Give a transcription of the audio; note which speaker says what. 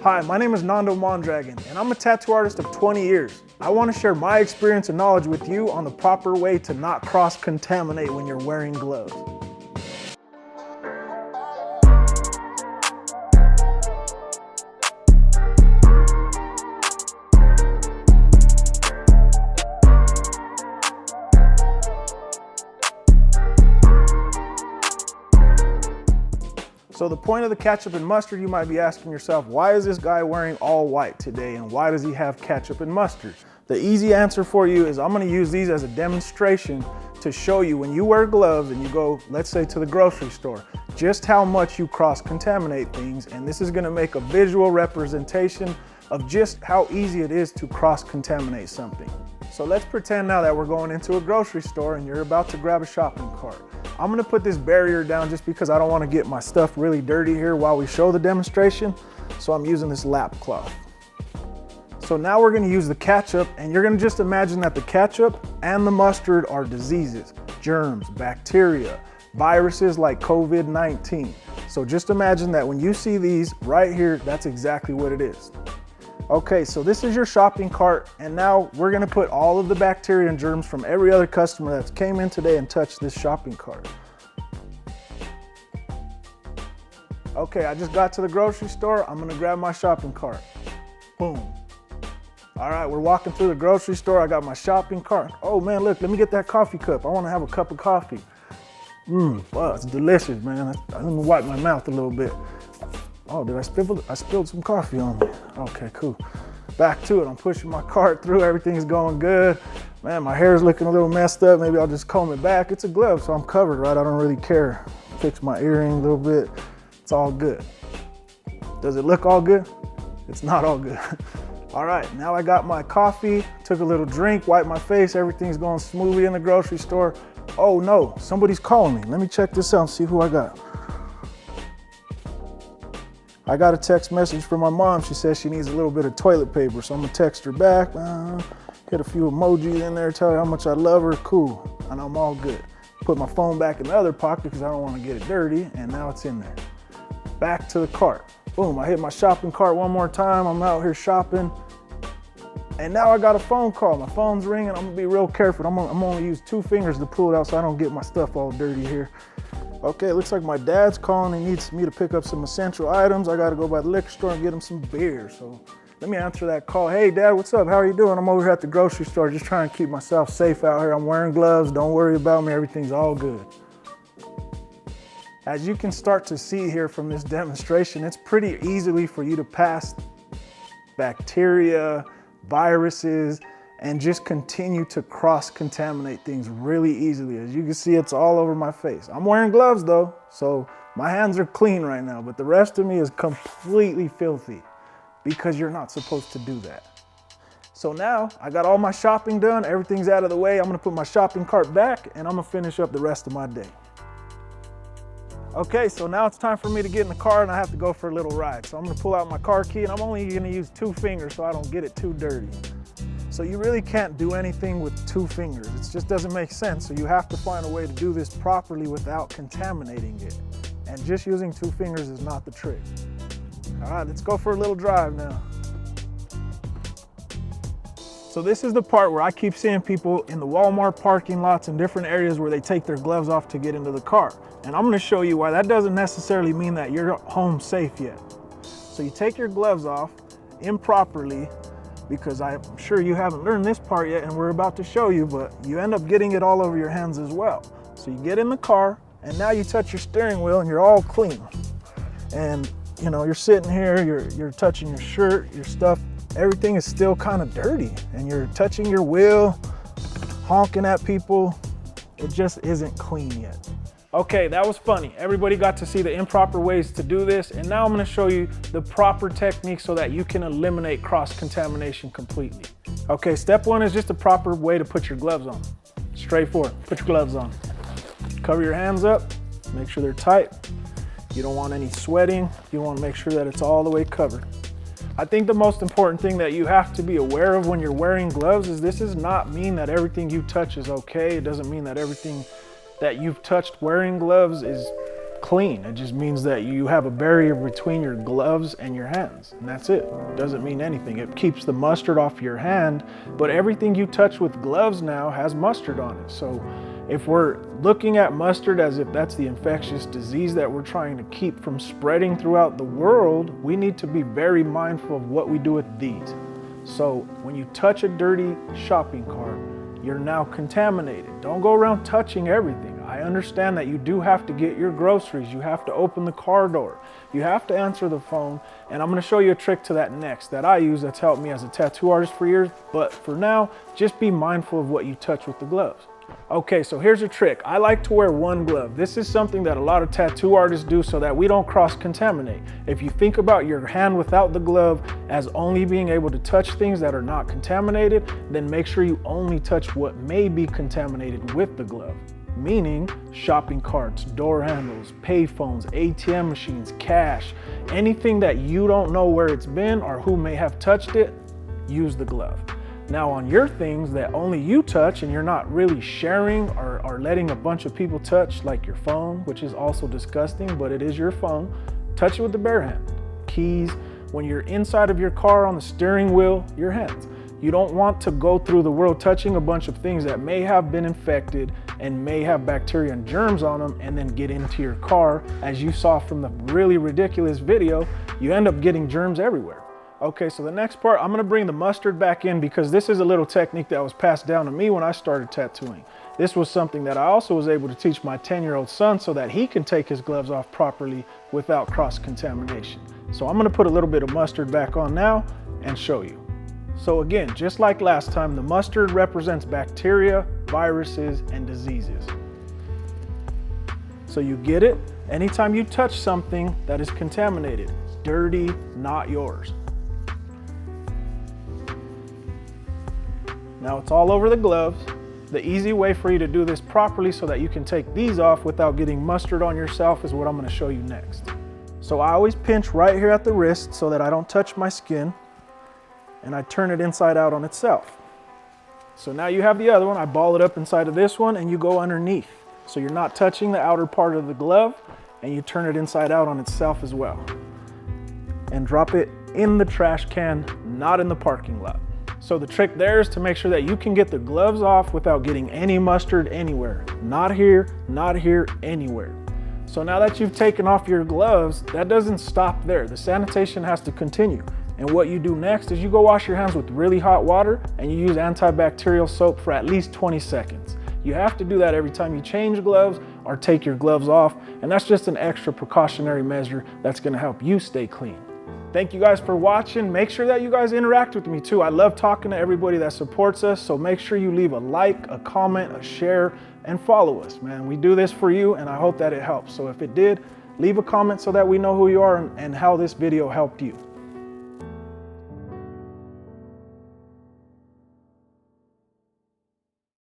Speaker 1: Hi, my name is Nando Mondragon, and I'm a tattoo artist of 20 years. I want to share my experience and knowledge with you on the proper way to not cross-contaminate when you're wearing gloves. So the point of the ketchup and mustard, you might be asking yourself, why is this guy wearing all white today and why does he have ketchup and mustard? The easy answer for you is I'm going to use these as a demonstration to show you when you wear gloves and you go, let's say, to the grocery store, just how much you cross-contaminate things, and this is going to make a visual representation of just how easy it is to cross-contaminate something. So let's pretend now that we're going into a grocery store and you're about to grab a shopping cart. I'm gonna put this barrier down just because I don't wanna get my stuff really dirty here while we show the demonstration. So I'm using this lap cloth. So now we're gonna use the ketchup, and you're gonna just imagine that the ketchup and the mustard are diseases, germs, bacteria, viruses like COVID-19. So just imagine that when you see these right here, that's exactly what it is. Okay, so this is your shopping cart, and now we're gonna put all of the bacteria and germs from every other customer that came in today and touched this shopping cart. Okay, I just got to the grocery store. I'm gonna grab my shopping cart. Boom. All right, we're walking through the grocery store. I got my shopping cart. Oh man, look, let me get that coffee cup. I wanna have a cup of coffee. Wow, it's delicious, man. Let me wipe my mouth a little bit. Oh, did I spilled some coffee on me. Okay, cool. Back to it. I'm pushing my cart through. Everything's going good. Man, my hair's looking a little messed up. Maybe I'll just comb it back. It's a glove, so I'm covered, right? I don't really care. Fix my earring a little bit. It's all good. Does it look all good? It's not all good. All right, now I got my coffee, took a little drink, wiped my face. Everything's going smoothly in the grocery store. Oh no, somebody's calling me. Let me check this out and see who I got. I got a text message from my mom. She says she needs a little bit of toilet paper, so I'm gonna text her back. Hit a few emojis in there, tell her how much I love her. Cool, and I'm all good. Put my phone back in the other pocket because I don't want to get it dirty, and now it's in there. Back to the cart. Boom, I hit my shopping cart one more time. I'm out here shopping, and now I got a phone call. My phone's ringing. I'm gonna be real careful. I'm gonna use 2 fingers to pull it out so I don't get my stuff all dirty here. Okay, it looks like my dad's calling. He needs me to pick up some essential items. I gotta go by the liquor store and get him some beer. So let me answer that call. Hey Dad, what's up? How are you doing? I'm over here at the grocery store just trying to keep myself safe out here. I'm wearing gloves. Don't worry about me. Everything's all good. As you can start to see here from this demonstration, it's pretty easily for you to pass bacteria, viruses, and just continue to cross-contaminate things really easily. As you can see, it's all over my face. I'm wearing gloves though, so my hands are clean right now, but the rest of me is completely filthy because you're not supposed to do that. So now I got all my shopping done, everything's out of the way. I'm gonna put my shopping cart back and I'm gonna finish up the rest of my day. Okay, so now it's time for me to get in the car and I have to go for a little ride. So I'm gonna pull out my car key and I'm only gonna use 2 fingers so I don't get it too dirty. So you really can't do anything with 2 fingers. It just doesn't make sense. So you have to find a way to do this properly without contaminating it. And just using 2 fingers is not the trick. All right, let's go for a little drive now. So this is the part where I keep seeing people in the Walmart parking lots and different areas where they take their gloves off to get into the car. And I'm gonna show you why that doesn't necessarily mean that you're home safe yet. So you take your gloves off improperly, because I'm sure you haven't learned this part yet and we're about to show you, but you end up getting it all over your hands as well. So you get in the car and now you touch your steering wheel and you're all clean. And you know, you're sitting here, you're touching your shirt, your stuff, everything is still kind of dirty and you're touching your wheel, honking at people. It just isn't clean yet. Okay, that was funny. Everybody got to see the improper ways to do this, and now I'm gonna show you the proper technique so that you can eliminate cross-contamination completely. Okay, step 1 is just the proper way to put your gloves on. Straightforward, put your gloves on. Cover your hands up, make sure they're tight. You don't want any sweating. You wanna make sure that it's all the way covered. I think the most important thing that you have to be aware of when you're wearing gloves is this does not mean that everything you touch is okay. It doesn't mean that everything that you've touched wearing gloves is clean. It just means that you have a barrier between your gloves and your hands, and that's it. It doesn't mean anything. It keeps the mustard off your hand, but everything you touch with gloves now has mustard on it. So if we're looking at mustard as if that's the infectious disease that we're trying to keep from spreading throughout the world, we need to be very mindful of what we do with these. So when you touch a dirty shopping cart, you're now contaminated. Don't go around touching everything. I understand that you do have to get your groceries. You have to open the car door. You have to answer the phone. And I'm gonna show you a trick to that next that I use that's helped me as a tattoo artist for years. But for now, just be mindful of what you touch with the gloves. Okay, so here's a trick. I like to wear one glove. This is something that a lot of tattoo artists do so that we don't cross-contaminate. If you think about your hand without the glove as only being able to touch things that are not contaminated, then make sure you only touch what may be contaminated with the glove. Meaning shopping carts, door handles, pay phones, ATM machines, cash, anything that you don't know where it's been or who may have touched it, use the glove. Now on your things that only you touch and you're not really sharing or letting a bunch of people touch, like your phone, which is also disgusting, but it is your phone, touch it with the bare hand. Keys, when you're inside of your car on the steering wheel, your hands. You don't want to go through the world touching a bunch of things that may have been infected and may have bacteria and germs on them and then get into your car. As you saw from the really ridiculous video, you end up getting germs everywhere. Okay, so the next part, I'm gonna bring the mustard back in because this is a little technique that was passed down to me when I started tattooing. This was something that I also was able to teach my 10-year-old son so that he can take his gloves off properly without cross-contamination. So I'm gonna put a little bit of mustard back on now and show you. So again, just like last time, the mustard represents bacteria, viruses, and diseases. So you get it? Anytime you touch something that is contaminated, dirty, not yours. Now it's all over the gloves. The easy way for you to do this properly so that you can take these off without getting mustard on yourself is what I'm going to show you next. So I always pinch right here at the wrist so that I don't touch my skin, and I turn it inside out on itself. So now you have the other one. I ball it up inside of this one and you go underneath. So you're not touching the outer part of the glove, and you turn it inside out on itself as well. And drop it in the trash can, not in the parking lot. So the trick there is to make sure that you can get the gloves off without getting any mustard anywhere. Not here, anywhere. So now that you've taken off your gloves, that doesn't stop there. The sanitation has to continue. And what you do next is you go wash your hands with really hot water and you use antibacterial soap for at least 20 seconds. You have to do that every time you change gloves or take your gloves off. And that's just an extra precautionary measure that's gonna help you stay clean. Thank you guys for watching. Make sure that you guys interact with me too. I love talking to everybody that supports us. So make sure you leave a like, a comment, a share, and follow us, man. We do this for you and I hope that it helps. So if it did, leave a comment so that we know who you are and how this video helped you.